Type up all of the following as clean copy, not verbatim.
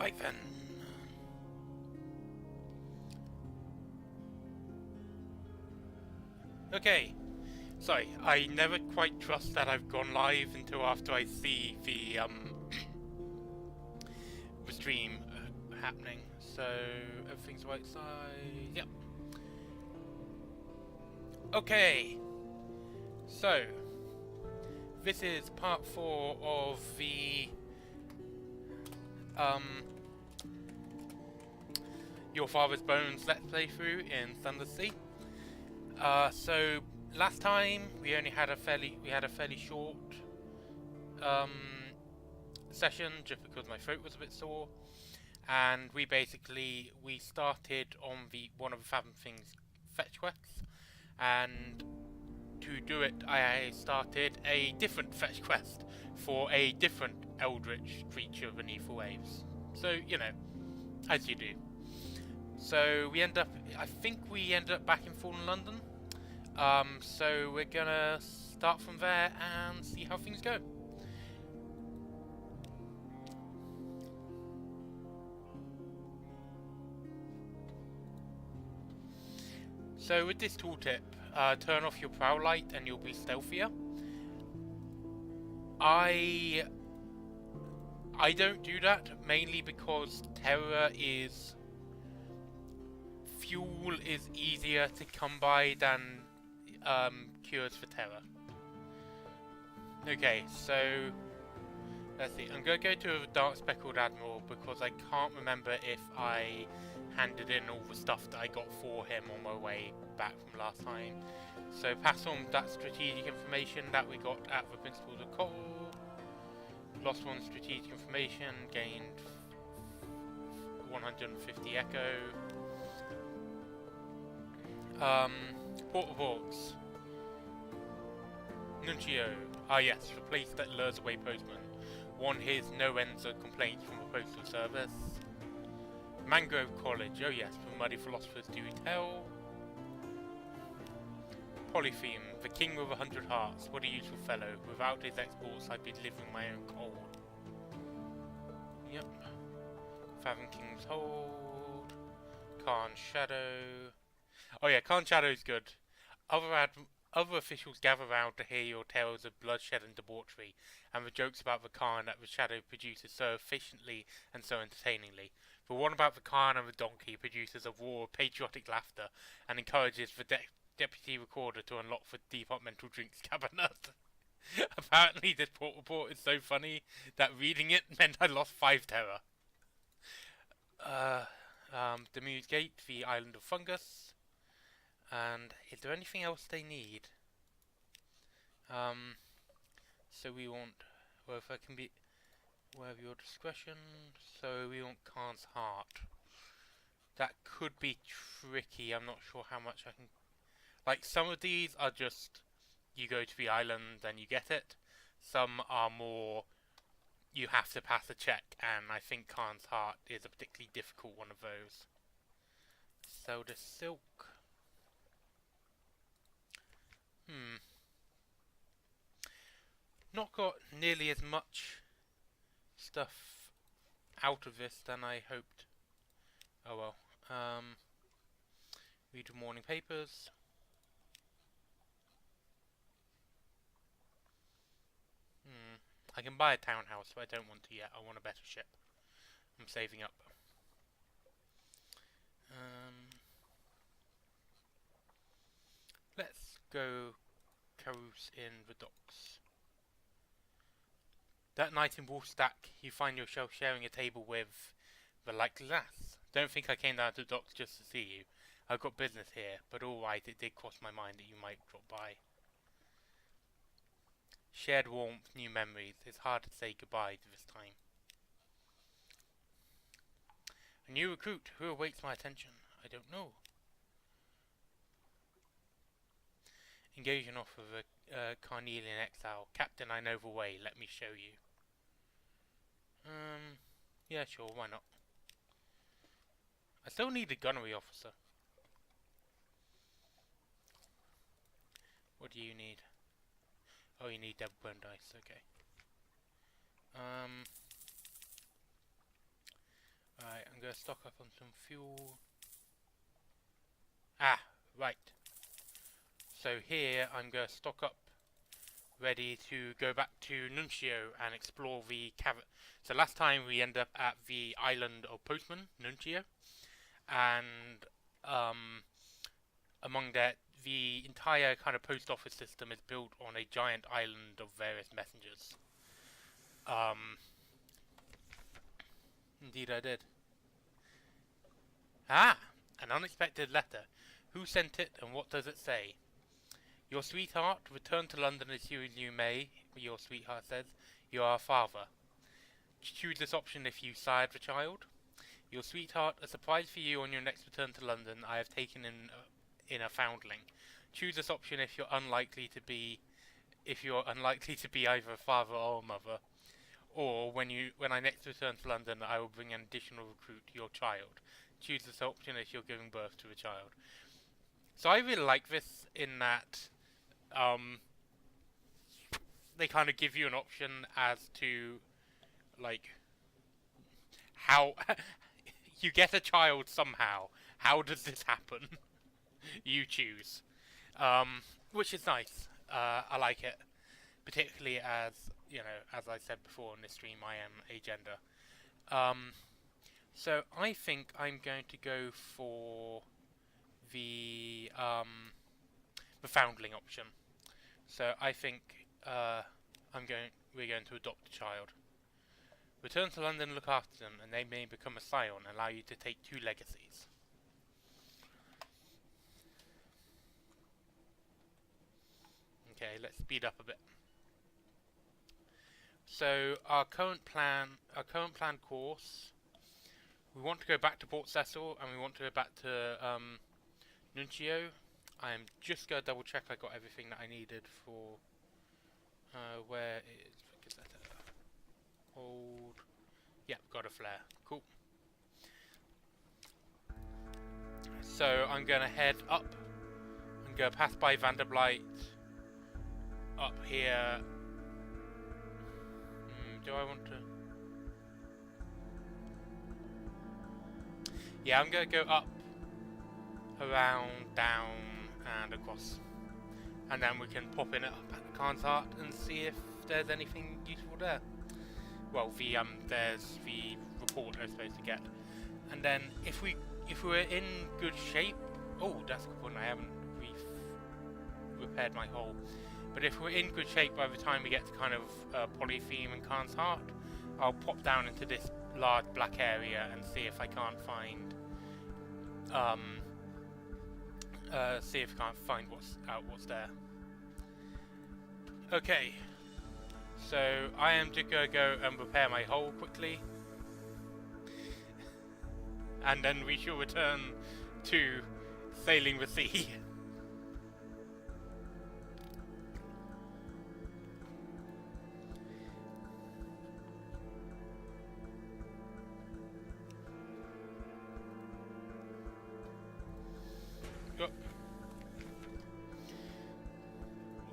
Right then. Okay. Sorry, I never quite trust that I've gone live until after I see the the stream happening. So everything's right side. Yep. Okay. So this is part 4 of the Your Father's Bones Let's Playthrough in Sunless Sea. So last time we only had a fairly short session just because my throat was a bit sore, and we started on one of the Fathom Things fetch quests, and to do it I started a different fetch quest for a different eldritch creature beneath the waves. So, you know, as you do. So I think we ended up back in Fallen London. So we're gonna start from there and see how things go. So with this tooltip, turn off your prow light and you'll be stealthier. I don't do that, mainly because fuel is easier to come by than cures for terror. Okay, so let's see. I'm going to go to a Dark Speckled Admiral because I can't remember if I handed in all the stuff that I got for him on my way back from last time. So pass on that strategic information that we got at the Principles of Coal. Lost one strategic information, gained 150 echo. Port of Orcs. Nuncio. Ah yes, the place that lures away postmen. Won his no ends of complaints from the postal service. Mangrove College. Oh yes, the muddy philosophers do tell. Polytheme, the king with 100 hearts. What a useful fellow. Without his exports, I'd be living my own coal. Yep. Fathom King's Hold. Khan's Shadow. Oh yeah, Khan's Shadow's good. Other officials gather round to hear your tales of bloodshed and debauchery, and the jokes about the Khan that the Shadow produces so efficiently and so entertainingly. The one about the Khan and the donkey produces a roar of patriotic laughter and encourages the deputy recorder to unlock the departmental drinks cabinet. Apparently this port report is so funny that reading it meant I lost 5 terror. Demuse Gate, the Island of Fungus. And is there anything else they need? So we want, well, if I can be, where your discretion. So we want Khan's Heart. That could be tricky. I'm not sure how much I can. Like, some of these are just you go to the island and you get it. Some are more you have to pass a check, and I think Khan's Heart is a particularly difficult one of those. So the silk. Not got nearly as much stuff out of this than I hoped. Oh well. Read the morning papers. I can buy a townhouse, but I don't want to yet. I want a better ship. I'm saving up. Let's go carouse in the docks. That night in Wolfstack, you find yourself sharing a table with the likely lass. Don't think I came down to the docks just to see you. I've got business here, but alright, it did cross my mind that you might drop by. Shared warmth, new memories. It's hard to say goodbye to this time. A new recruit. Who awaits my attention? I don't know. Engage an offer of a Carnelian exile. Captain, I know the way. Let me show you. Yeah, sure, why not? I still need a gunnery officer. What do you need? Oh, you need double bone dice, okay. Alright, I'm going to stock up on some fuel. Ah, right. So here I'm going to stock up, ready to go back to Nuncio and explore the cavern. So last time we ended up at the island of Postman, Nuncio, and among that, the entire kind of post office system is built on a giant island of various messengers. Indeed I did. Ah! An unexpected letter. Who sent it and what does it say? Your sweetheart, return to London as soon as you may, your sweetheart says. You are a father. Choose this option if you sired the child. Your sweetheart, a surprise for you on your next return to London, I have taken in a foundling. Choose this option if you're unlikely to be either a father or a mother. Or when I next return to London, I will bring an additional recruit, your child. Choose this option if you're giving birth to a child. So I really like this in that they kind of give you an option as to like how you get a child somehow. How does this happen? You choose, which is nice. I like it, particularly as you know, as I said before in this stream, I am a gender. So I think I'm going to go for the foundling option. So I think we're going to adopt a child. Return to London, look after them, and they may become a scion and allow you to take 2 legacies. Okay, let's speed up a bit. So our current plan course, we want to go back to Port Cecil and we want to go back to Nuncio. I am just going to double check I got everything that I needed for where is Gazetta? Hold. Yep, got a flare. Cool. So I'm going to head up. I'm going to pass by Vanderblight up here. Do I want to? Yeah, I'm going to go up, around, down, and across. And then we can pop in up at the Khan's Heart and see if there's anything useful there. Well, there's the report I'm supposed to get. And then if we're in good shape, oh, that's a good one. I haven't repaired my hull. But if we're in good shape by the time we get to kind of Polytheme and Khan's Heart, I'll pop down into this large black area and see if I can't find what's there. Okay, so I am just gonna go and repair my hull quickly, and then we shall return to sailing the sea.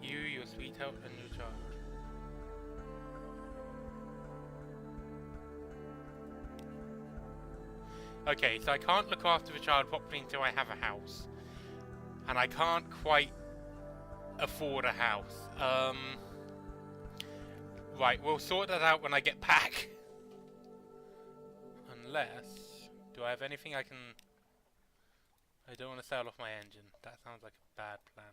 You, your sweetheart, and your child. Okay, so I can't look after the child properly until I have a house. And I can't quite afford a house. Right, we'll sort that out when I get back. Unless... do I have anything I can... I don't want to sail off my engine. That sounds like a bad plan.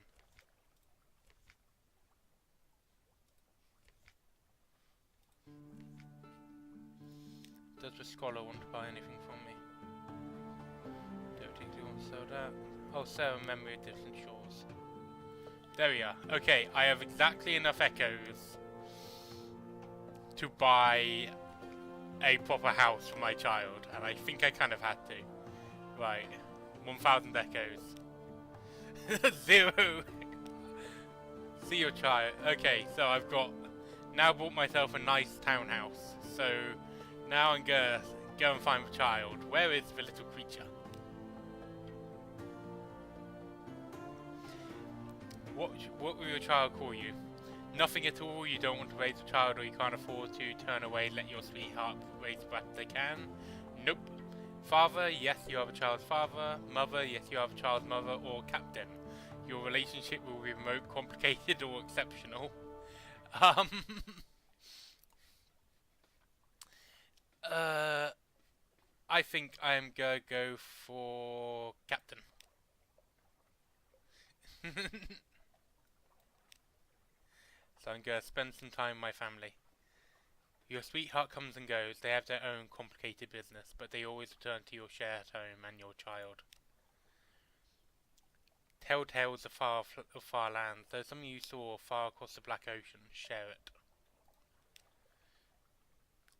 Does the scholar want to buy anything from me? Don't particularly want to sell that. Oh, sell a memory of distant shores. There we are. Okay, I have exactly enough echoes to buy a proper house for my child, and I think I kind of had to. Right, 1,000 echoes. 0. See your child. Okay, so I've now bought myself a nice townhouse. So now I'm gonna go and find the child. Where is the little creature? What will your child call you? Nothing at all. You don't want to raise a child, or you can't afford to turn away. Let your sweetheart raise the best they can. Nope. Father, yes, you are the child's father. Mother, yes, you are the child's mother. Or captain. Your relationship will be remote, complicated, or exceptional. I think I'm gonna go for captain. So I'm gonna spend some time with my family. Your sweetheart comes and goes. They have their own complicated business, but they always return to your shared home and your child. Tell tales of far lands. There's something you saw far across the Black Ocean. Share it.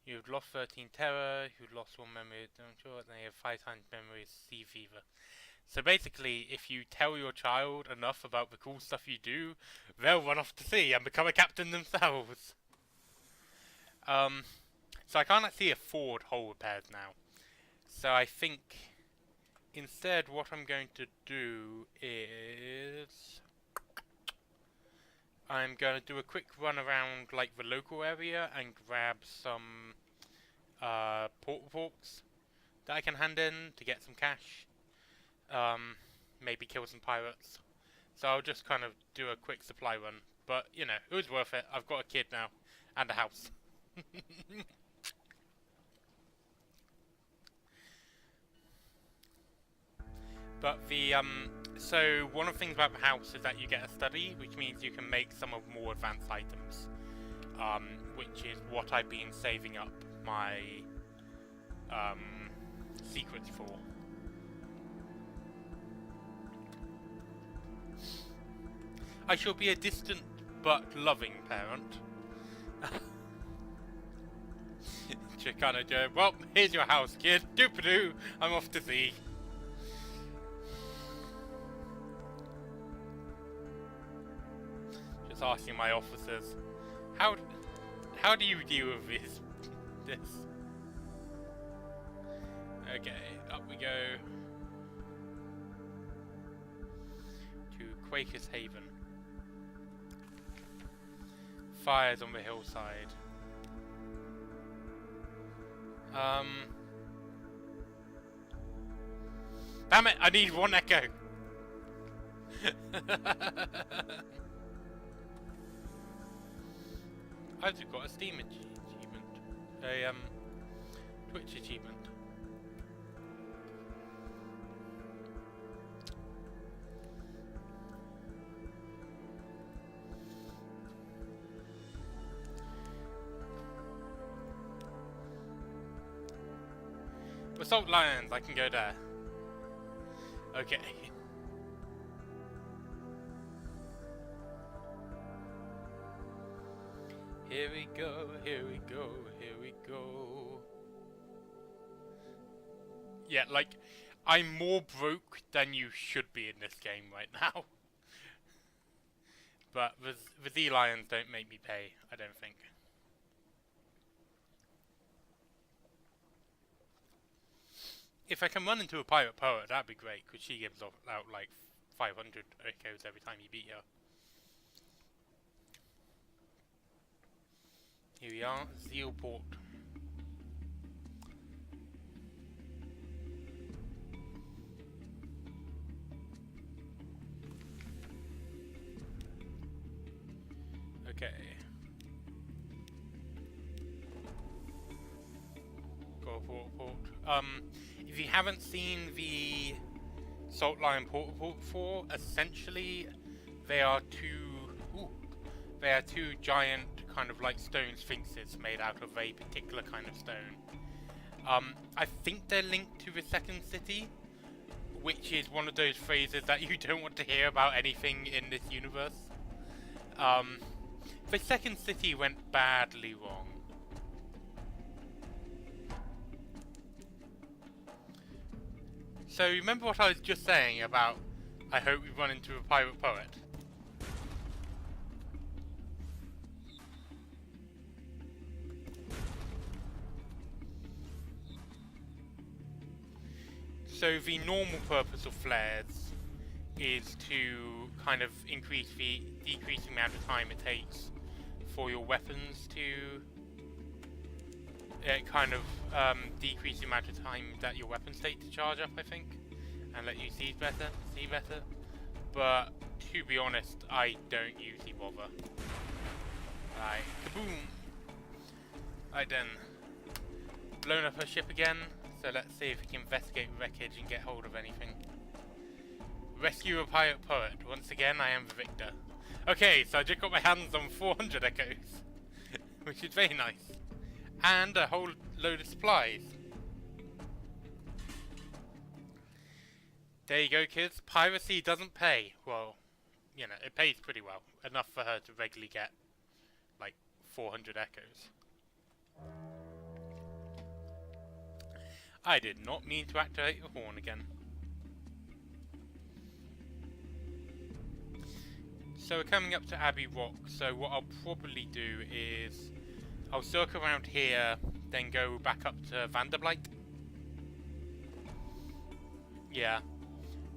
You've lost 13 terror. You've lost 1 memory. I'm sure they have 5 times memory. Sea fever. So basically, if you tell your child enough about the cool stuff you do, they'll run off to sea and become a captain themselves. So I can't actually afford hull repairs now. So I think instead what I'm going to do is I'm going to do a quick run around like the local area and grab some port reports that I can hand in to get some cash. Maybe kill some pirates. So I'll just kind of do a quick supply run. But, you know, it was worth it. I've got a kid now. And a house. But the, so one of the things about the house is that you get a study, which means you can make some of more advanced items. Which is what I've been saving up my, secrets for. I shall be a distant but loving parent. Just kind of go, well, here's your house, kid. Doop-a-doo, I'm off to sea. Just asking my officers, how do you deal with this? Okay, up we go to Quaker's Haven. Fires on the hillside. Damn it! I need 1 echo. I've just got a Steam achievement, a Twitch achievement. Assault Lions, I can go there. Okay. Here we go, here we go, here we go. Yeah, like, I'm more broke than you should be in this game right now. But the Z Lions don't make me pay, I don't think. If I can run into a pirate poet, that'd be great, because she gives out like 500 echoes every time you beat her. Here we are, Zealport. Okay. Go port. If you haven't seen the Salt Lion port report before, essentially they are two giant kind of like stone sphinxes made out of a particular kind of stone. I think they're linked to the second city, which is one of those phrases that you don't want to hear about anything in this universe. The second city went badly wrong. So remember what I was just saying about I hope we run into a pirate poet? So the normal purpose of flares is to kind of decrease the amount of time it takes for your weapons to it kind of decreases the amount of time that your weapon state to charge up, I think, and let you see better. But to be honest, I don't usually bother. Right, kaboom! Right then, blown up her ship again. So let's see if we can investigate wreckage and get hold of anything. Rescue a pirate poet. Once again, I am the victor. Okay, so I just got my hands on 400 echoes, which is very nice. And a whole load of supplies. There you go, kids. Piracy doesn't pay. Well, you know, it pays pretty well. Enough for her to regularly get, like, 400 echoes. I did not mean to activate the horn again. So we're coming up to Abbey Rock, so what I'll probably do is I'll circle around here, then go back up to Vanderblight. Yeah.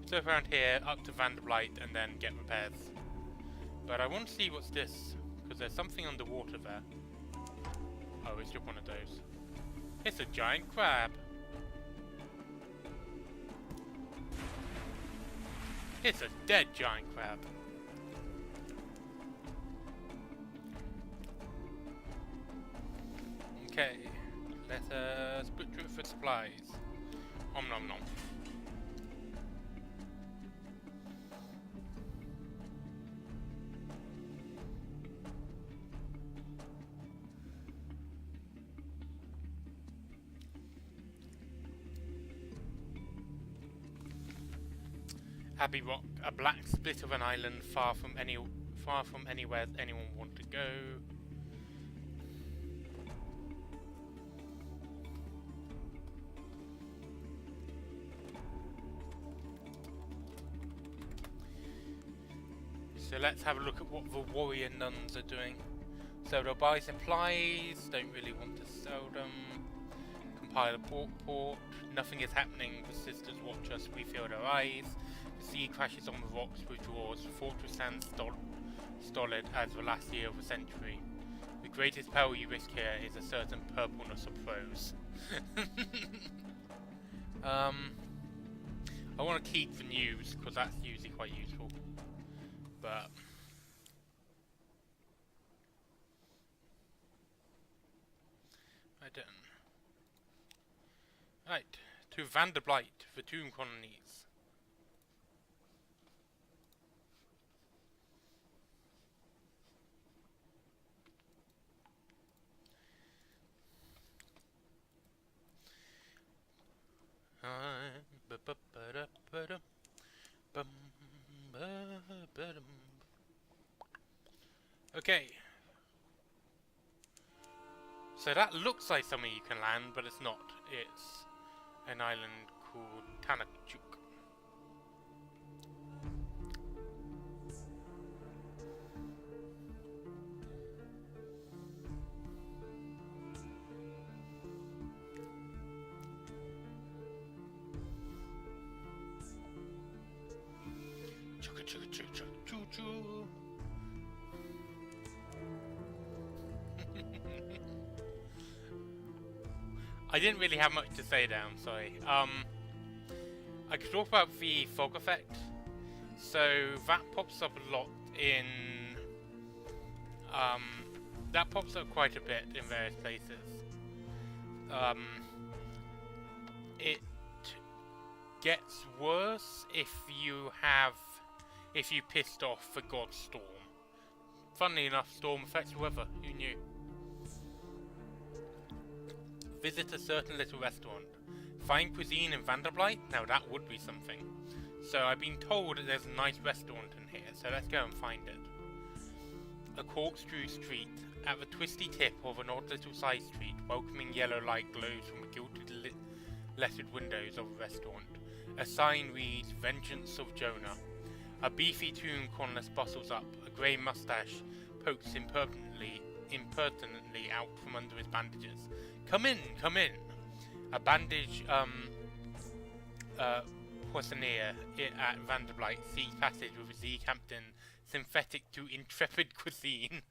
Circle around here, up to Vanderblight, and then get repairs. But I want to see what's this, because there's something underwater there. Oh, it's just one of those. It's a giant crab. It's a dead giant crab. Okay, let us butcher it for supplies. Om nom nom. Abbey Rock, a black split of an island far from anywhere anyone want to go. So let's have a look at what the warrior nuns are doing. So they'll buy supplies, don't really want to sell them. Compile a port. Nothing is happening, the sisters watch us, we feel their eyes. The sea crashes on the rocks, withdraws, the fortress stands stolid as the last year of a century. The greatest peril you risk here is a certain purpleness of prose. I want to keep the news, because that's usually quite useful. But I don't. Right, to Vanderblight, the tomb colonies. Okay. So that looks like something you can land, but it's not. It's an island called Tanachuk. I didn't really have much to say there, I'm sorry. I could talk about the fog effect. So that pops up a lot in... that pops up quite a bit in various places. It gets worse if you pissed off the god Storm. Funnily enough, Storm affects the weather. Who knew? Visit a certain little restaurant. Find cuisine in Vanderblight? Now that would be something. So I've been told that there's a nice restaurant in here, so let's go and find it. A corkscrew street. At the twisty tip of an odd little side street, welcoming yellow light glows from the gilded lettered windows of a restaurant. A sign reads, Vengeance of Jonah. A beefy tomb colonist bustles up. A grey moustache pokes impertinently out from under his bandages. Come in, come in. A bandage, poissonnier at Vanderblight seeks passage with a sea captain, synthetic to intrepid cuisine.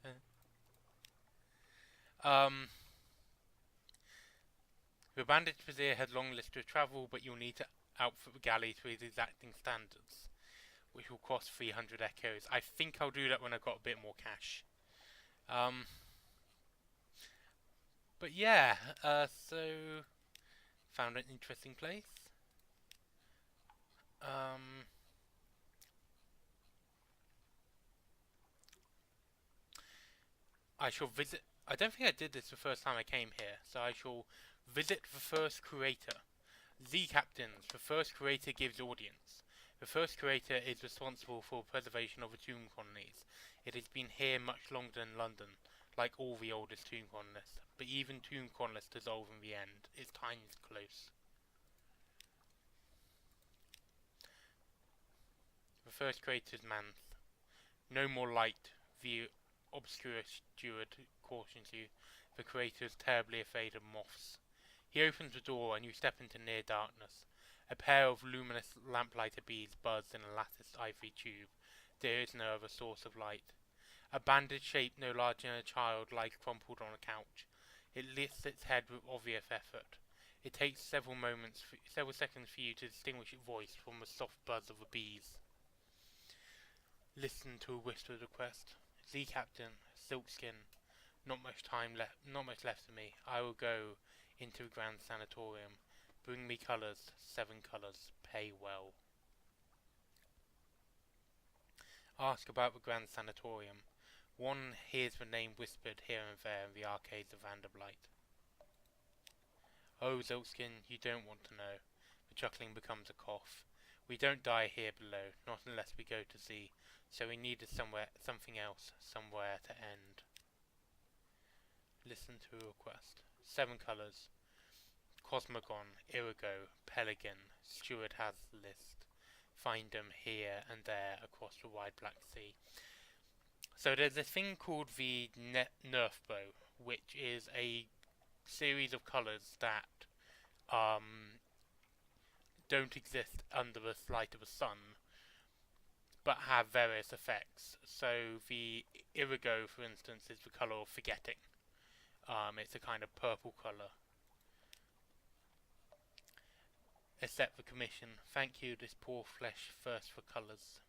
Your bandaged vizier has long list to travel, but you'll need to outfit the galley to his exacting standards, which will cost 300 echoes. I think I'll do that when I've got a bit more cash. But yeah, so found an interesting place. I shall visit. I don't think I did this the first time I came here, so I shall visit the first creator. Z captains. The first creator gives audience. The first creator is responsible for preservation of the tomb colonies. It has been here much longer than London, like all the oldest tomb colonists. But even tomb colonists dissolve in the end. Its time is close. The first creator's manth. No more light. The obscure steward cautions you. The creator is terribly afraid of moths. He opens the door and you step into near darkness. A pair of luminous lamplighter beads buzz in a latticed ivory tube. There is no other source of light. A bandage shape no larger than a child lies crumpled on a couch. It lifts its head with obvious effort. It takes several seconds for you to distinguish its voice from the soft buzz of the bees. Listen to a whispered request. Z Captain, Silkskin. Not much left for me. I will go into the Grand Sanatorium. Bring me colours, 7 colours. Pay well. Ask about the Grand Sanatorium. One hears the name whispered here and there in the arcades of Vanderblight. Oh, Zilkskin, you don't want to know. The chuckling becomes a cough. We don't die here below, not unless we go to sea, so we needed something else, somewhere to end. Listen to a request. 7 colours. Cosmogon, Irigo, Pelican, Steward has the list. Find them here and there across the wide Black Sea. So there's a thing called the Nerf Bow, which is a series of colours that don't exist under the light of the sun, but have various effects. So the Irigo, for instance, is the colour of forgetting. It's a kind of purple colour. Accept the commission. Thank you, this poor flesh thirsts for colours.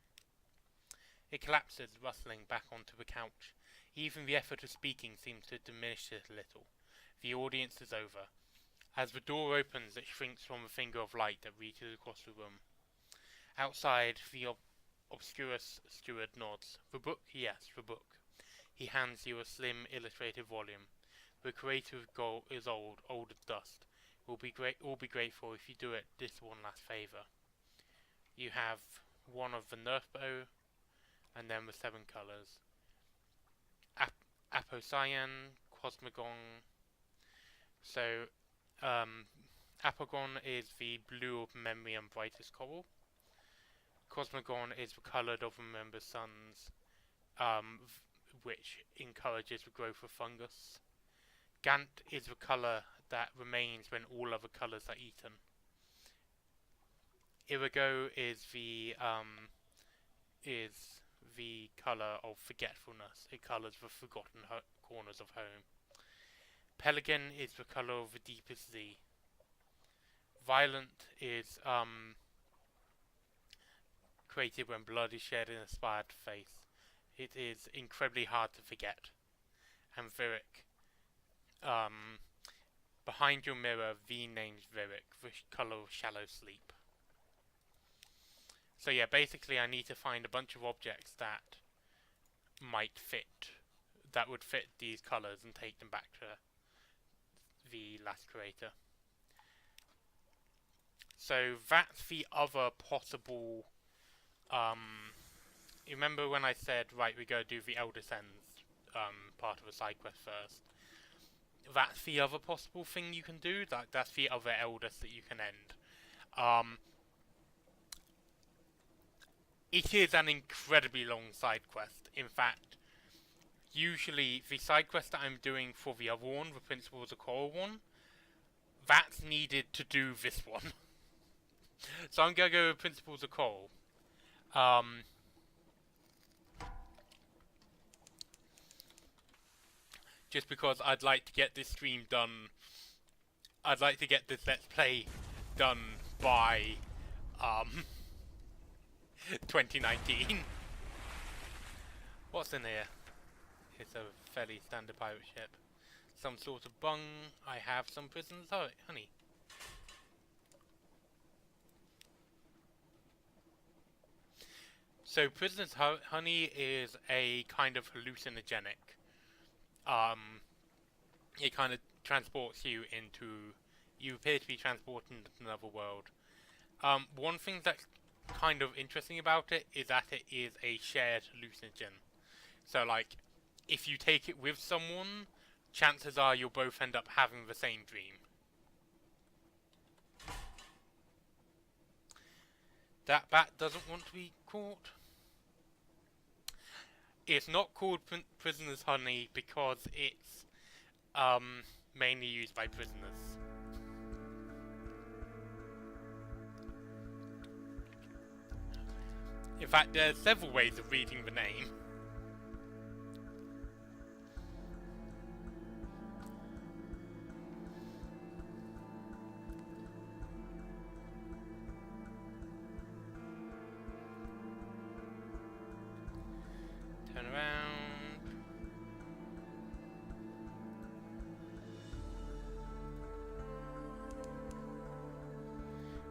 It collapses, rustling back onto the couch. Even the effort of speaking seems to diminish it a little. The audience is over. As the door opens, it shrinks from a finger of light that reaches across the room. Outside, the obscurus steward nods. The book? Yes, the book. He hands you a slim, illustrated volume. The creator is old as dust. We'll be grateful if you do it this one last favour. You have one of the Nerf Bow, and then the 7 colours. Apocyan, Cosmogon. So, Apogon is the blue of memory and brightest coral. Cosmogon is the coloured of remembered suns, which encourages the growth of fungus. Gant is the colour that remains when all other colours are eaten. Irigo is the colour of forgetfulness. It colours the forgotten corners of home. Pelican is the colour of the deepest sea. Violent is created when blood is shed in a scarred face. It is incredibly hard to forget. And Virik. Behind your mirror, V names Virik, the colour of shallow sleep. So yeah, basically I need to find a bunch of objects that would fit these colours and take them back to the last creator. So that's the other possible, you remember when I said, right, we go do the Elder Sens part of the side quest first? That's the other possible thing you can do. That's the other Eldest that you can end. It is an incredibly long side quest. In fact, usually the side quest that I'm doing for the other one, the Principles of Coral one, that's needed to do this one. So I'm gonna go with Principles of Coral. Just because I'd like to get this stream done I'd like to get this Let's Play done by 2019. What's in here? It's a fairly standard pirate ship. Some sort of bung. I have some prisoners' honey. So prisoners' honey is a kind of hallucinogenic. It kind of transports you into. You appear to be transported into another world. One thing that's kind of interesting about it is that it is a shared hallucinogen. So, like, if you take it with someone, chances are you'll both end up having the same dream. That bat doesn't want to be caught. It's not called prisoner's honey because it's mainly used by prisoners. In fact, there are several ways of reading the name. Turn around.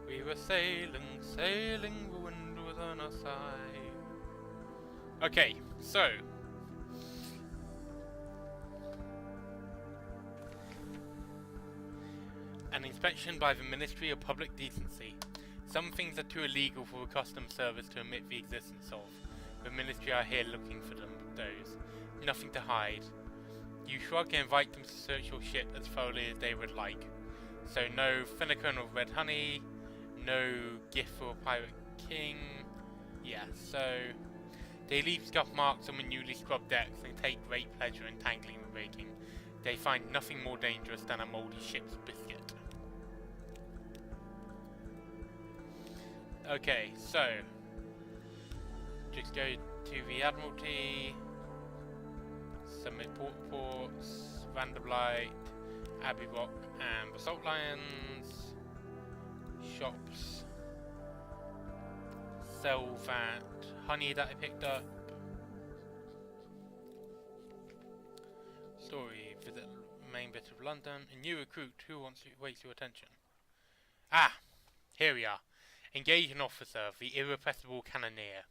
We were sailing, the wind was on our side. Okay, so an inspection by the Ministry of Public Decency. Some things are too illegal for the customs service to admit the existence of. The Ministry are here looking for those. Nothing to hide. You shrug and invite them to search your ship as thoroughly as they would like. So no Finnegan or Red Honey, no gift for a Pirate King. Yeah, so they leave scuff marks on the newly scrubbed decks and take great pleasure in tangling the rigging. They find nothing more dangerous than a mouldy ship's biscuit. Okay, so just go to the Admiralty, submit port reports, Vanderblight, Abbey Rock and Basalt Lions, shops, sell that honey that I picked up, story, visit main bit of London, a new recruit who wants to waste your attention. Ah, here we are. Engage an officer, the irrepressible cannoneer.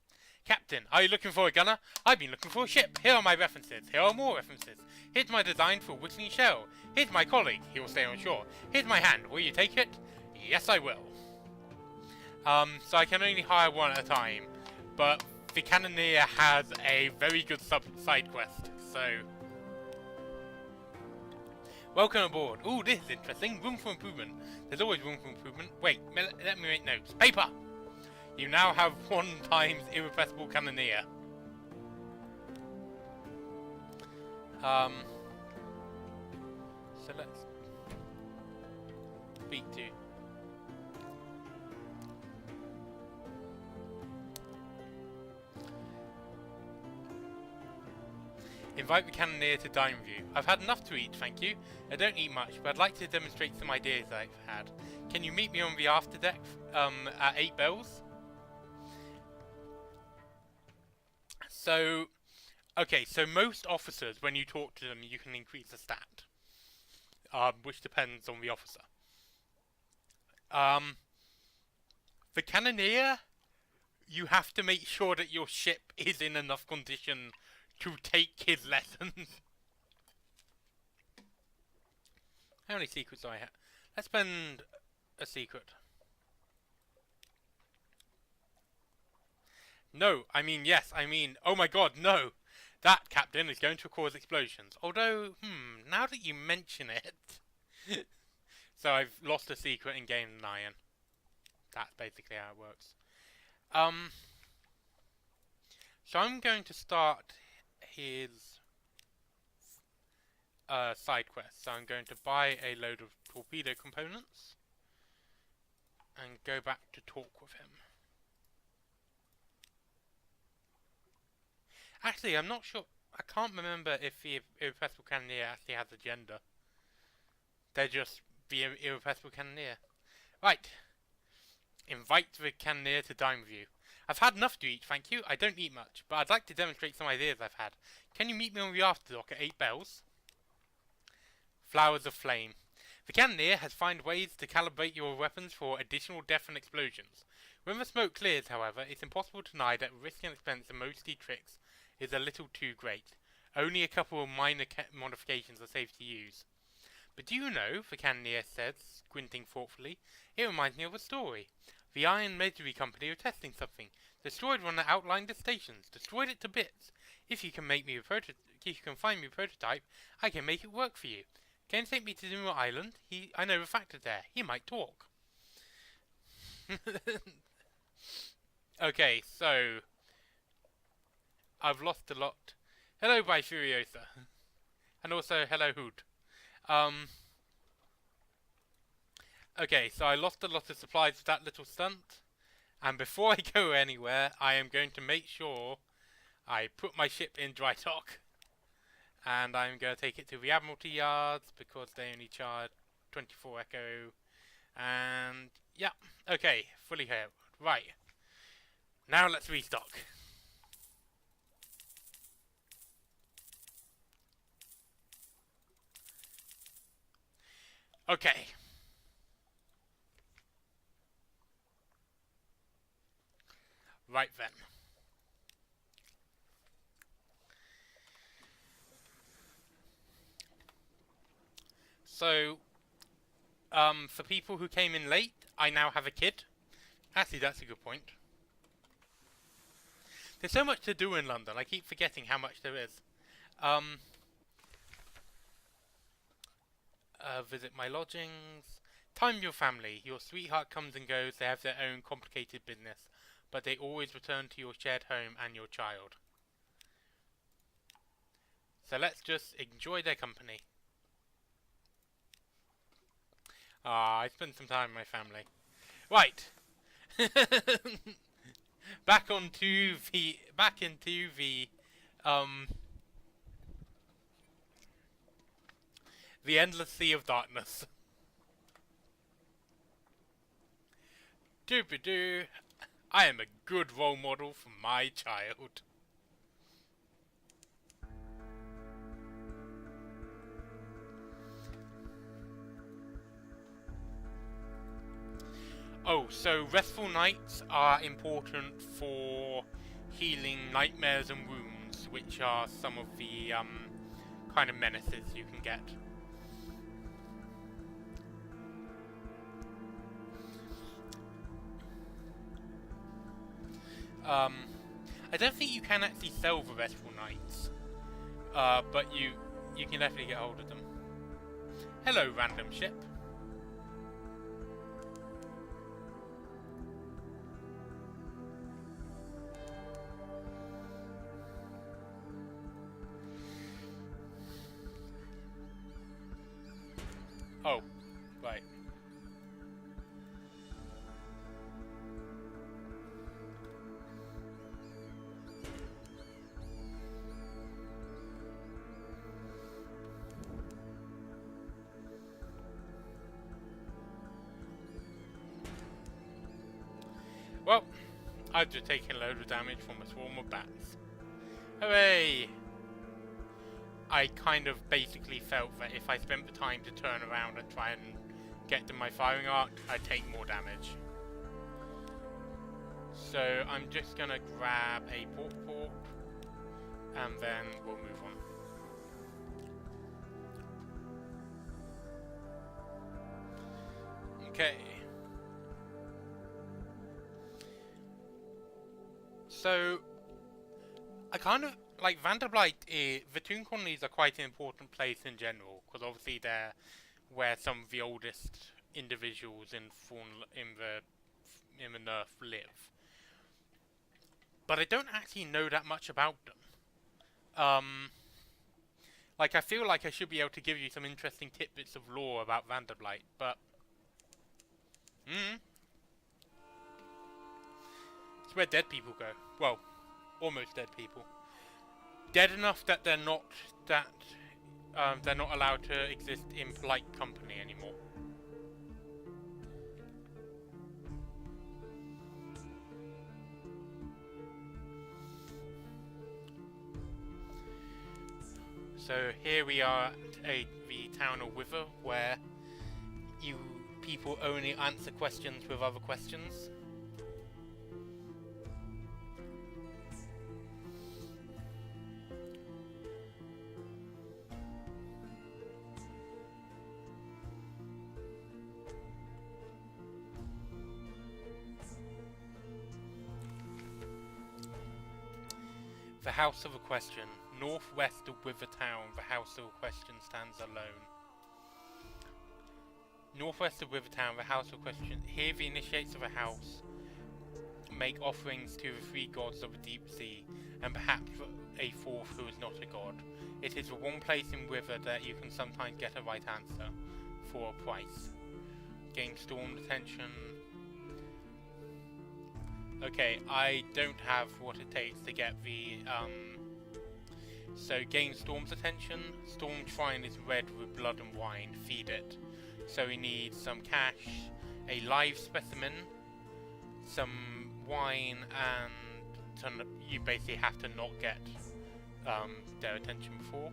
Captain, are you looking for a gunner? I've been looking for a ship. Here are my references. Here are more references. Here's my design for a whistling shell. Here's my colleague. He will stay on shore. Here's my hand. Will you take it? Yes, I will. So I can only hire one at a time. But the cannoneer has a very good side quest. So welcome aboard. Ooh, this is interesting. Room for improvement. There's always room for improvement. Wait, let me make notes. Paper! You now have 1 times irrepressible cannoneer. So let's speak to. Invite the cannoneer to dine with you. I've had enough to eat, thank you. I don't eat much, but I'd like to demonstrate some ideas I've had. Can you meet me on the afterdeck at 8 bells? So, okay, so most officers, when you talk to them, you can increase the stat. Which depends on the officer. The cannoneer, you have to make sure that your ship is in enough condition to take his lessons. How many secrets do I have? Let's spend a secret. No, I mean yes, I mean, oh my god, no! That, Captain, is going to cause explosions. Although, now that you mention it... So I've lost a secret and gained an iron. That's basically how it works. So I'm going to start his side quest. So I'm going to buy a load of torpedo components and go back to talk with him. Actually, I'm not sure. I can't remember if the irrepressible cannoneer actually has a gender. They're just The irrepressible cannoneer. Right. Invite the cannoneer to dine with you. I've had enough to eat, thank you. I don't eat much, but I'd like to demonstrate some ideas I've had. Can you meet me on the afterdock at 8 bells? Flowers of Flame. The cannoneer has found ways to calibrate your weapons for additional death and explosions. When the smoke clears, however, it's impossible to deny that the risk and expense of most of these tricks is a little too great. Only a couple of minor modifications are safe to use. But do you know, the cannoneer says, squinting thoughtfully, it reminds me of a story. The Iron Measury Company are testing something. Destroyed one that outlined the stations. Destroyed it to bits. If you can find me a prototype, I can make it work for you. Can you take me to Zimmer Island? I know the factor there. He might talk. Okay, so I've lost a lot. Hello, by Furiosa, and also hello, Hood. Okay, so I lost a lot of supplies with that little stunt, and before I go anywhere, I am going to make sure I put my ship in dry dock. And I'm going to take it to the Admiralty Yards because they only charge 24 Echo. And yeah, okay, fully hailed. Right, now let's restock. Okay. Right then. So, for people who came in late, I now have a kid. Actually, that's a good point. There's so much to do in London, I keep forgetting how much there is. Visit my lodgings. Time your family. Your sweetheart comes and goes, they have their own complicated business, but they always return to your shared home and your child. So let's just enjoy their company. I spend some time with my family. Right. back into the endless sea of darkness. Doobie-doo. I am a good role model for my child. Oh, so restful nights are important for healing nightmares and wounds, which are some of the kind of menaces you can get. I don't think you can actually sell the restful nights, but you can definitely get hold of them. Hello, random ship. Oh, right. Well, I've just taken a load of damage from a swarm of bats. Hooray! I kind of basically felt that if I spent the time to turn around and try and get to my firing arc, I'd take more damage. So I'm just gonna grab a port, and then we'll move on. Okay. So, I kind of, like, Vanderblight, the Toon Colonies are quite an important place in general, because obviously they're where some of the oldest individuals in the Nerf live. But I don't actually know that much about them. Like, I feel like I should be able to give you some interesting tidbits of lore about Vanderblight, but... It's where dead people go. Well, almost dead people. Dead enough that they're not allowed to exist in polite company anymore. So here we are at the town of Wither, where you people only answer questions with other questions. The House of a Question. Northwest of Wither Town, the House of a Question stands alone. Northwest of Wither Town, the House of a Question. Here the initiates of a house make offerings to the three gods of the deep sea, and perhaps a fourth who is not a god. It is the one place in Wither that you can sometimes get a right answer, for a price. Gain storm attention. Okay, I don't have what it takes to get the, so gain Storm's attention. Storm Shrine is red with blood and wine, feed it. So we need some cash, a live specimen, some wine, and you basically have to not get their attention before.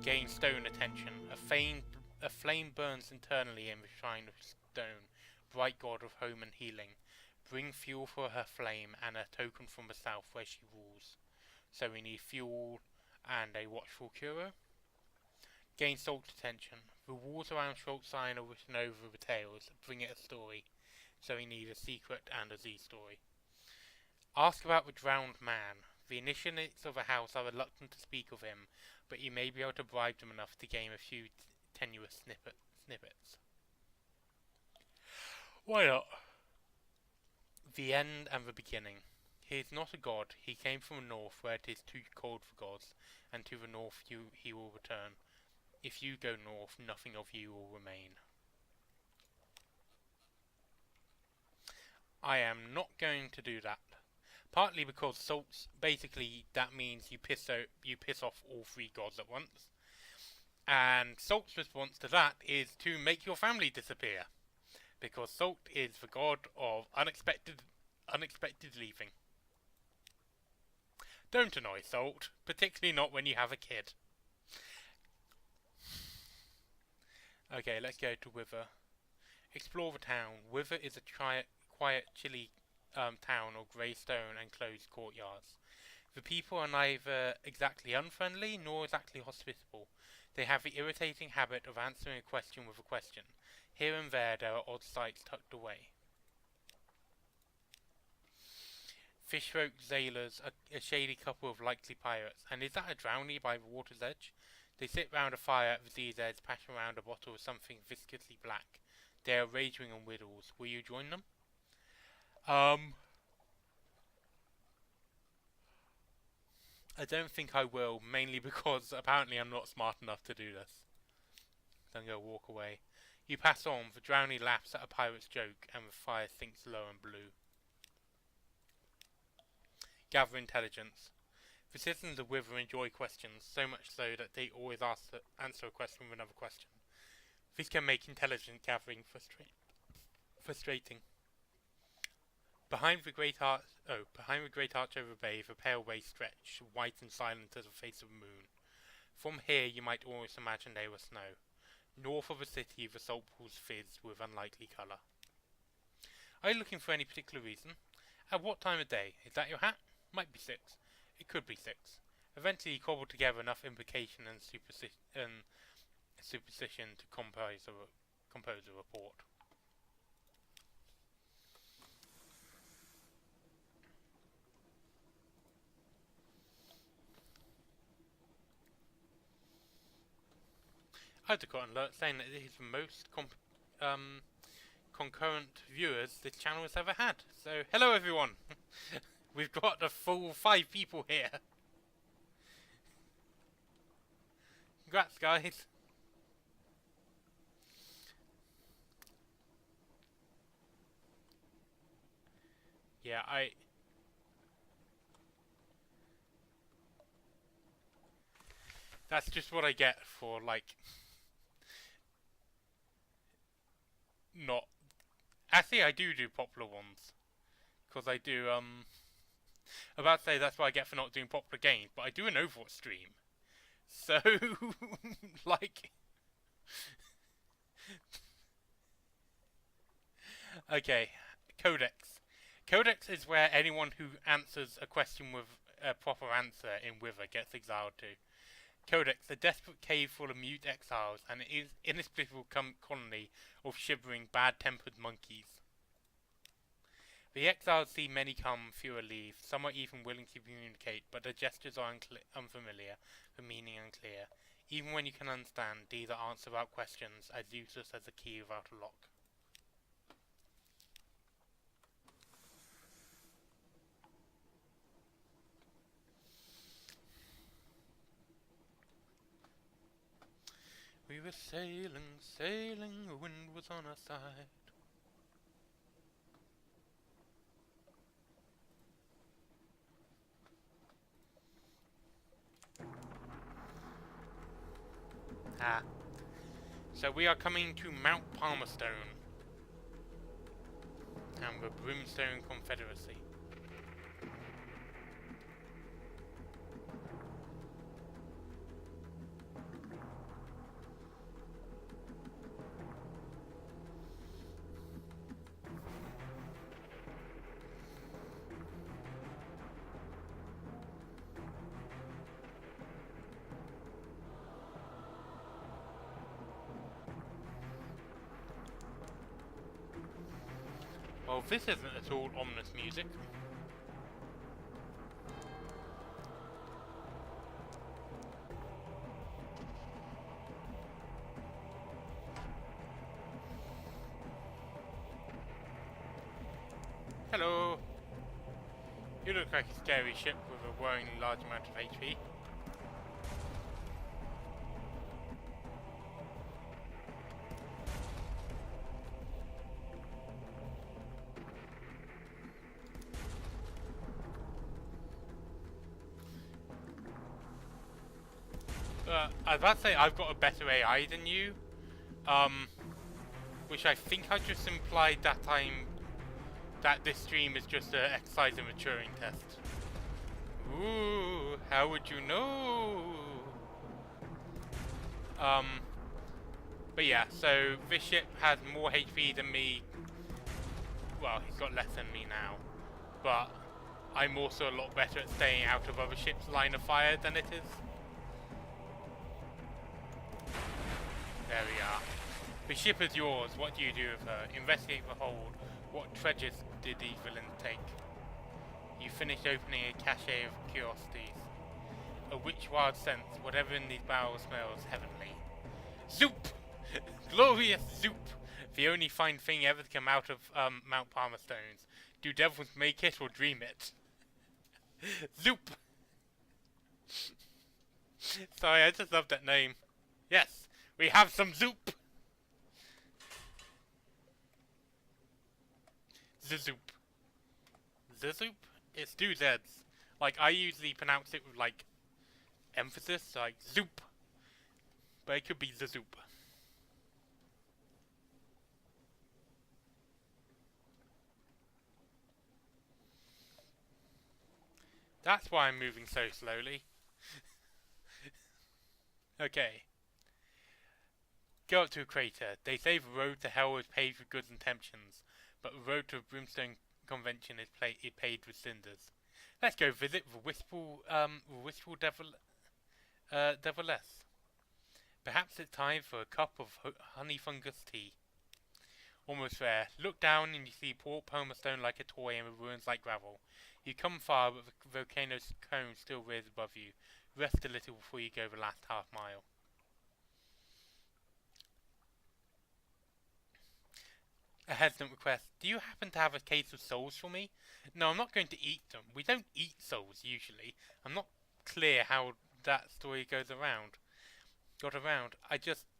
Gain stone attention. A flame burns internally in the shrine of stone, bright god of home and healing. Bring fuel for her flame and a token from the south where she rules. So we need fuel and a watchful curer. Gain salt attention. The walls around Short Sign are written over the tales. Bring it a story. So we need a secret and a Z story. Ask about the drowned man. The initiates of the house are reluctant to speak of him, but you may be able to bribe them enough to gain a few tenuous snippets. Why not? The end and the beginning. He is not a god. He came from the north, where it is too cold for gods, and to the north he will return. If you go north, nothing of you will remain. I am not going to do that. Partly because salts, basically that means you piss off all three gods at once. And Salt's response to that is to make your family disappear. Because Salt is the god of unexpected leaving. Don't annoy Salt, particularly not when you have a kid. Okay, let's go to Wither. Explore the town. Wither is a quiet, chilly town of grey stone and closed courtyards. The people are neither exactly unfriendly nor exactly hospitable. They have the irritating habit of answering a question with a question. Here and there are odd sights tucked away. Fishfolk sailors, a shady couple of likely pirates. And is that a drownie by the water's edge? They sit round a fire at the sea's edge, passing around a bottle of something viscously black. They are raging on riddles. Will you join them? I don't think I will, mainly because apparently I'm not smart enough to do this. So I'm going to walk away. You pass on, the drownie laughs at a pirate's joke, and the fire sinks low and blue. Gather intelligence. The citizens of Wither enjoy questions, so much so that they always answer a question with another question. This can make intelligence gathering frustrating. Behind the great arch over the bay, the pale waves stretch, white and silent as the face of the moon. From here you might almost imagine they were snow. North of the city, the salt pools fizz with unlikely colour. Are you looking for any particular reason? At what time of day? Is that your hat? Might be 6. It could be 6. Eventually you cobble together enough implication and superstition to compose a report. I just got an alert saying that this is the most concurrent viewers this channel has ever had. So, hello everyone! We've got a full 5 people here. Congrats, guys! Yeah, that's just what I get for, like, not... Actually, I do popular ones. Because I do, I'm about to say that's what I get for not doing popular games, but I do an Overwatch stream. So, like, okay, Codex. Codex is where anyone who answers a question with a proper answer in Wither gets exiled to. Codex, a desperate cave full of mute exiles, and it is inexplicable colony of shivering, bad-tempered monkeys. The exiles see many come, fewer leave. Some are even willing to communicate, but their gestures are unfamiliar, the meaning unclear. Even when you can understand, these are answers without questions, as useless as a key without a lock. We were sailing, sailing, the wind was on our side. Ah. So we are coming to Mount Palmerstone and the Brimstone Confederacy. Well, this isn't at all ominous music. Hello! You look like a scary ship with a worryingly large amount of HP. I was about to say I've got a better AI than you, which I think I just implied that that this stream is just an exercise and maturing test. Ooh, how would you know? But yeah, so this ship has more HP than me. Well, he's got less than me now, but I'm also a lot better at staying out of other ships' line of fire than it is. There we are. The ship is yours. What do you do with her? Investigate the hold. What treasures did these villains take? You finished opening a cache of curiosities. A witch wild sense. Whatever in these barrels smells heavenly. Zoop! Glorious Zoop! The only fine thing ever to come out of Mount Palmerstones. Do devils make it or dream it? Zoop! Sorry, I just love that name. Yes, we have some Zoop! Zoop. Zoop? It's two Z's. Like, I usually pronounce it with, like, emphasis, like, Zoop. But it could be Zoop. That's why I'm moving so slowly. Okay. Go up to a crater. They say the road to hell is paved with goods and temptations, but the road to a brimstone convention is paved with cinders. Let's go visit the wistful deviless. Perhaps it's time for a cup of honey fungus tea. Almost there. Look down and you see Port Palmerstone like a toy and the ruins like gravel. You come far, but the volcano's cone still rears above you. Rest a little before you go the last half mile. A hesitant request. Do you happen to have a case of souls for me? No, I'm not going to eat them. We don't eat souls, usually. I'm not clear how that story got around.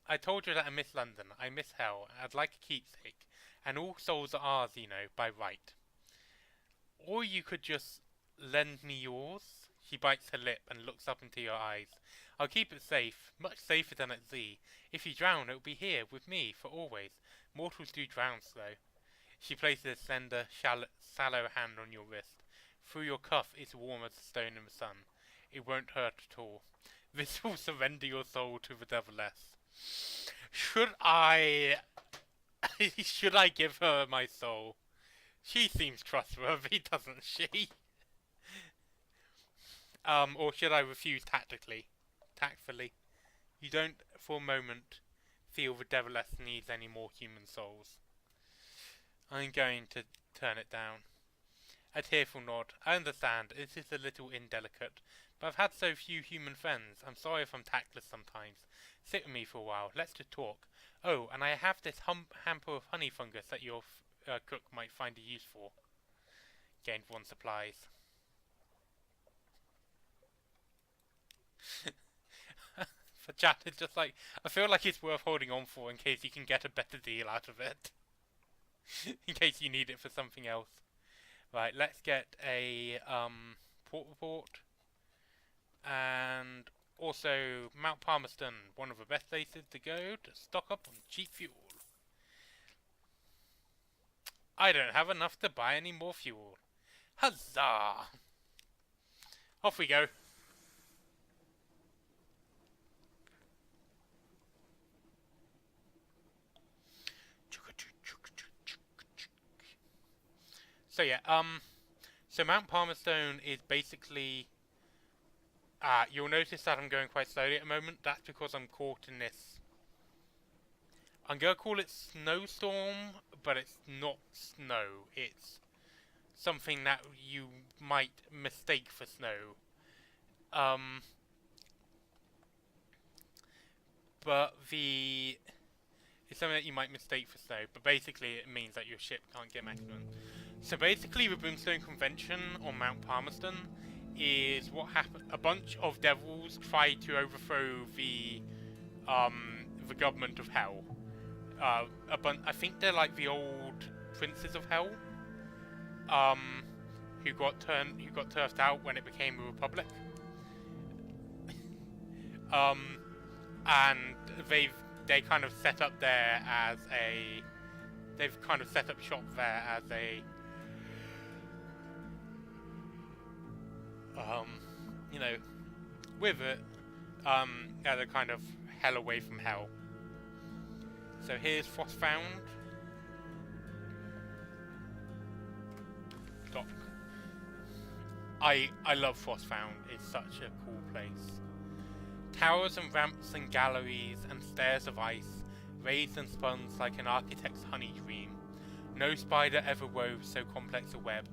I told you that I miss London. I miss hell. I'd like a keepsake. And all souls are ours, you know, by right. Or you could just lend me yours? She bites her lip and looks up into your eyes. I'll keep it safe, much safer than at sea. If you drown, it'll be here, with me, for always. Mortals do drown slow. She places a slender, sallow hand on your wrist. Through your cuff, it's warm as a stone in the sun. It won't hurt at all. This will surrender your soul to the Deviless. Should I... should I give her my soul? She seems trustworthy, doesn't she? Or should I refuse tactfully? You don't, for a moment, feel the Deviless needs any more human souls. I'm going to turn it down. A tearful nod. I understand, it is a little indelicate, but I've had so few human friends. I'm sorry if I'm tactless sometimes. Sit with me for a while. Let's just talk. Oh, and I have this hamper of honey fungus that your cook might find a use for. Gained 1 supplies. For chat, it's just like, I feel like it's worth holding on for in case you can get a better deal out of it. In case you need it for something else. Right, let's get a port report. And also Mount Palmerston, one of the best places to go to stock up on cheap fuel. I don't have enough to buy any more fuel. Huzzah! Off we go. So yeah, so Mount Palmerston is basically, you'll notice that I'm going quite slowly at the moment. That's because I'm caught in this, I'm gonna call it snowstorm, but it's not snow. It's something that you might mistake for snow. But it's something that you might mistake for snow, but basically it means that your ship can't get maximum. So basically the Brimstone Convention on Mount Palmerston is what happened. A bunch of devils tried to overthrow the government of Hell. I think they're like the old princes of Hell, who got turfed out when it became a republic. And they kind of set up there as a, they've kind of set up shop there as a, you know, with it, as a kind of hell away from hell. So here's Frostfound. Dock. I love Frostfound. It's such a cool place. Towers and ramps and galleries and stairs of ice, raised and spun like an architect's honey dream. No spider ever wove so complex a web.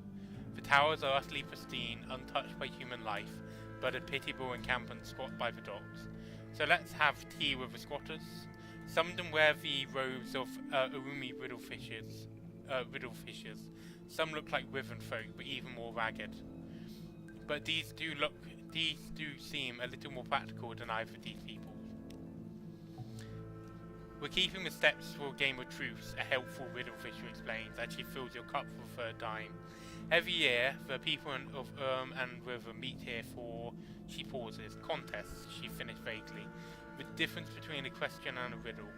The towers are utterly pristine, untouched by human life, but a pitiable encampment squat by the docks. So let's have tea with the squatters. Some of them wear the robes of Urumi riddlefishers. Some look like wyvern folk, but even more ragged. But these do seem a little more practical than either of these people. We're keeping the steps for a game of truce, a helpful riddlefisher explains as she fills your cup for the 3rd time. Every year, the people of and River meet here for, she pauses, contests, she finished vaguely, the difference between a question and a riddle.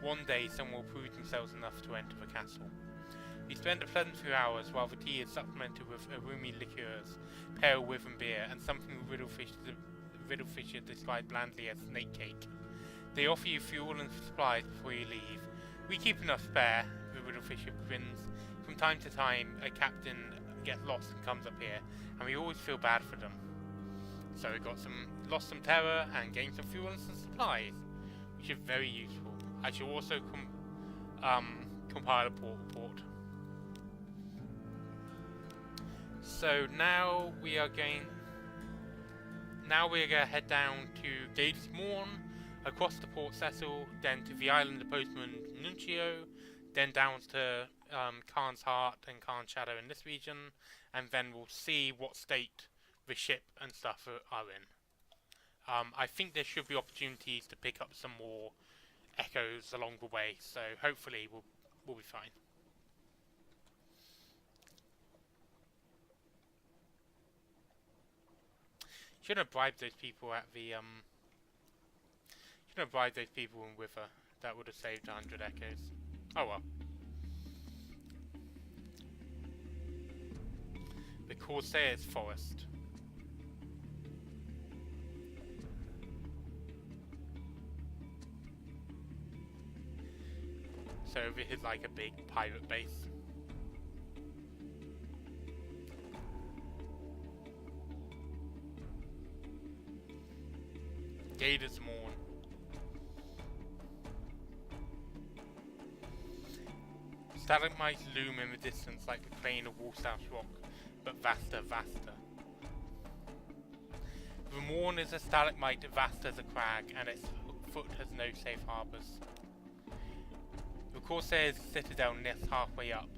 One day, someone will prove themselves enough to enter the castle. We spend a pleasant few hours while the tea is supplemented with Urumi liqueurs, pale wyvern beer, and something riddlefisher described blandly as snake cake. They offer you fuel and supplies before you leave. We keep enough spare, the riddlefisher grins. From time to time, a captain gets lost and comes up here, and we always feel bad for them. So we lost some terror and gained some fuel and some supplies, which is very useful. I shall also compile a port report. So now we are going to head down to Gates Morn, across the Port Cecil, then to the island of Postman Nuncio, then down to Khan's Heart and Khan's Shadow in this region, and then we'll see what state the ship and stuff are in. I think there should be opportunities to pick up some more echoes along the way, so hopefully we'll be fine. Should have bribed those people at the should have bribed those people in Wither. That would have saved 100 echoes. Oh well. The Corsair's Forest. So this is like a big pirate base. Gator's Morn. Stalagmites loom in the distance like the plain of Walsouth rock, but vaster, vaster. The Morn is a stalagmite vast as a crag, and its foot has no safe harbours. The Corsair's citadel nests halfway up.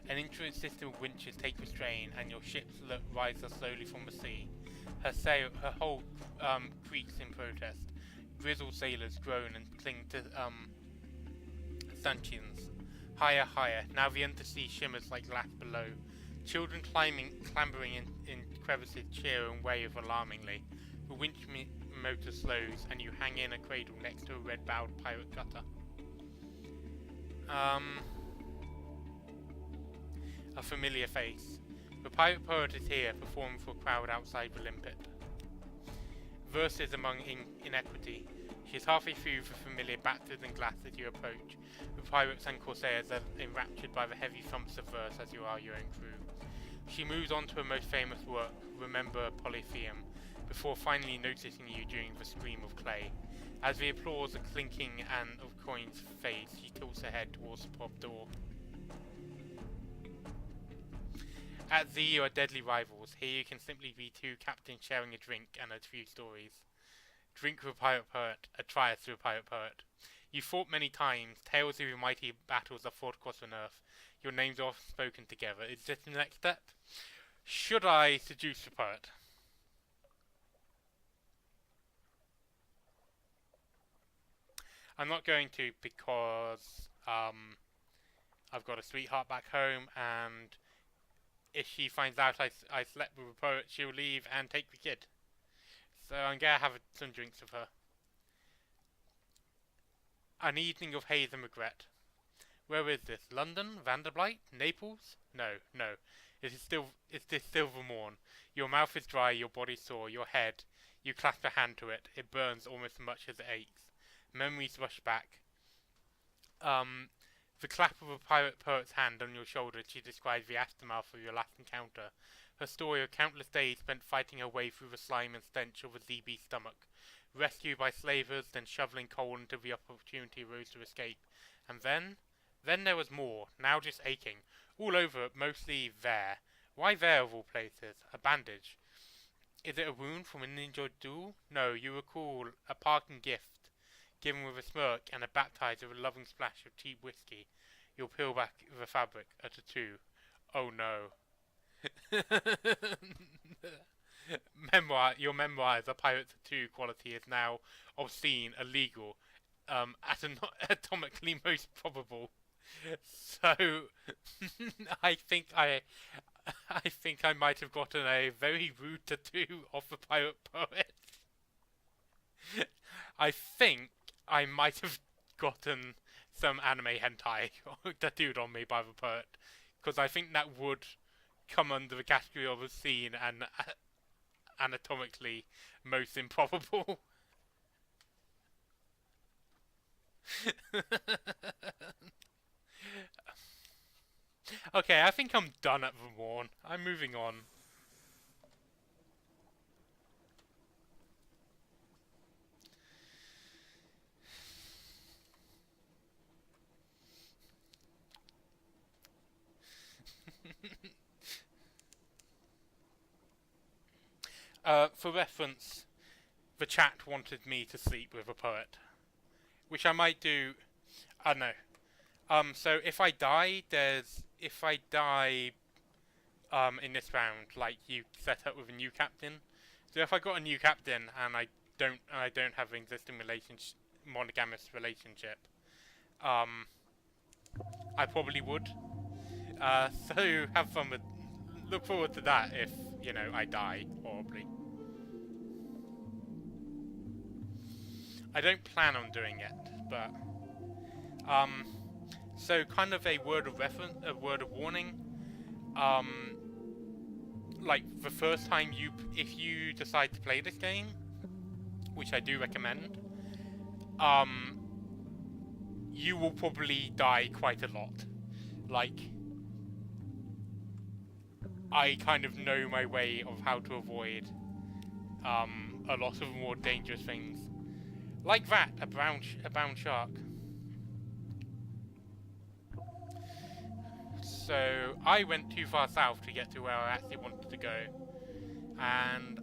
An intricate system of winches take the strain, and your ships rise slowly from the sea. Her hull creaks in protest. Grizzled sailors groan and cling to stanchions. Higher, higher. Now the undersea shimmers like glass below. Children clambering in crevices cheer and wave alarmingly. The winch motor slows, and you hang in a cradle next to a red-bowed pirate cutter. A familiar face. The pirate poet is here, performing for a crowd outside the limpet. Verses among inequity. She is halfway through the familiar battered and glass as you approach. The pirates and corsairs are enraptured by the heavy thumps of verse as you are your own crew. She moves on to her most famous work, Remember Polypheum, before finally noticing you during the scream of clay. As the applause, the clinking and of coins fades, she tilts her head towards the pub door. At Z you are deadly rivals. Here you can simply be two captains sharing a drink and a few stories. Drink with a pirate poet, a triumph to a pirate poet. You fought many times, tales of your mighty battles are fought across on earth. Your names are often spoken together. Is this the next step? Should I seduce the poet? I'm not going to, because I've got a sweetheart back home, and if she finds out I slept with a poet, she'll leave and take the kid. So I'm gonna have some drinks with her. An evening of haze and regret. Where is this? London? Vanderbilt? Naples? No, no. Is this still the morn? Your mouth is dry, your body sore, your head. You clasp a hand to it. It burns almost as much as it aches. Memories rush back. The clap of a pirate poet's hand on your shoulder, she describes the aftermath of your last encounter. Her story of countless days spent fighting her way through the slime and stench of a ZB stomach. Rescued by slavers, then shoveling coal until the opportunity arose to escape. And then there was more, now just aching. All over, mostly there. Why there of all places? A bandage. Is it a wound from an injured duel? No, you recall a parting gift, given with a smirk and a baptize of a loving splash of cheap whiskey. You'll peel back the fabric, a tattoo. Oh no. Your memoir, The Pirate Tattoo quality is now obscene, illegal, atomically most probable. So, I think I might have gotten a very rude tattoo of the pirate poet. I think I might have gotten some anime hentai tattooed on me by the poet, because I think that would come under the category of obscene and anatomically most improbable. Okay, I think I'm done at the morn. I'm moving on. For reference, the chat wanted me to sleep with a poet, which I might do. I don't know. So if I die in this round, like you set up with a new captain. So if I got a new captain and I don't have an existing monogamous relationship, I probably would. So have fun with. Look forward to that if I die horribly. I don't plan on doing it, but so kind of a word of reference, a word of warning. Like the first time if you decide to play this game, which I do recommend, you will probably die quite a lot. Like, I kind of know my way of how to avoid a lot of more dangerous things. Like that, a brown shark. So I went too far south to get to where I actually wanted to go, and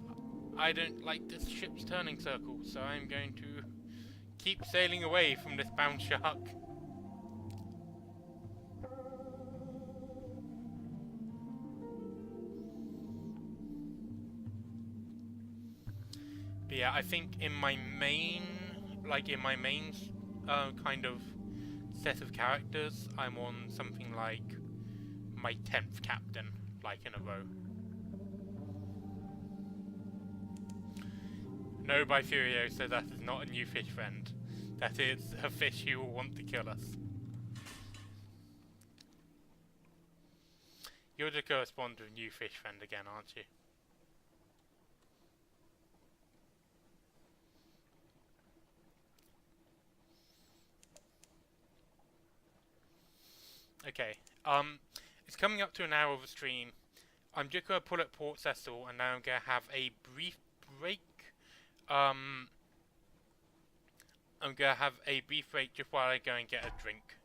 I don't like this ship's turning circle, so I'm going to keep sailing away from this brown shark. But yeah, I think in my main, kind of set of characters, I'm on something like my 10th captain, like in a row. No, by Furio, so that is not a new fish friend. That is a fish who will want to kill us. You're the correspondent of new fish friend again, aren't you? Okay, it's coming up to an hour of a stream. I'm just going to pull at Port Cecil, and now I'm going to have a brief break. I'm going to have a brief break just while I go and get a drink.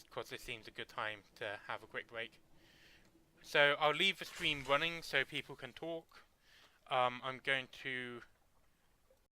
Because it seems a good time to have a quick break. So I'll leave the stream running so people can talk. I'm going to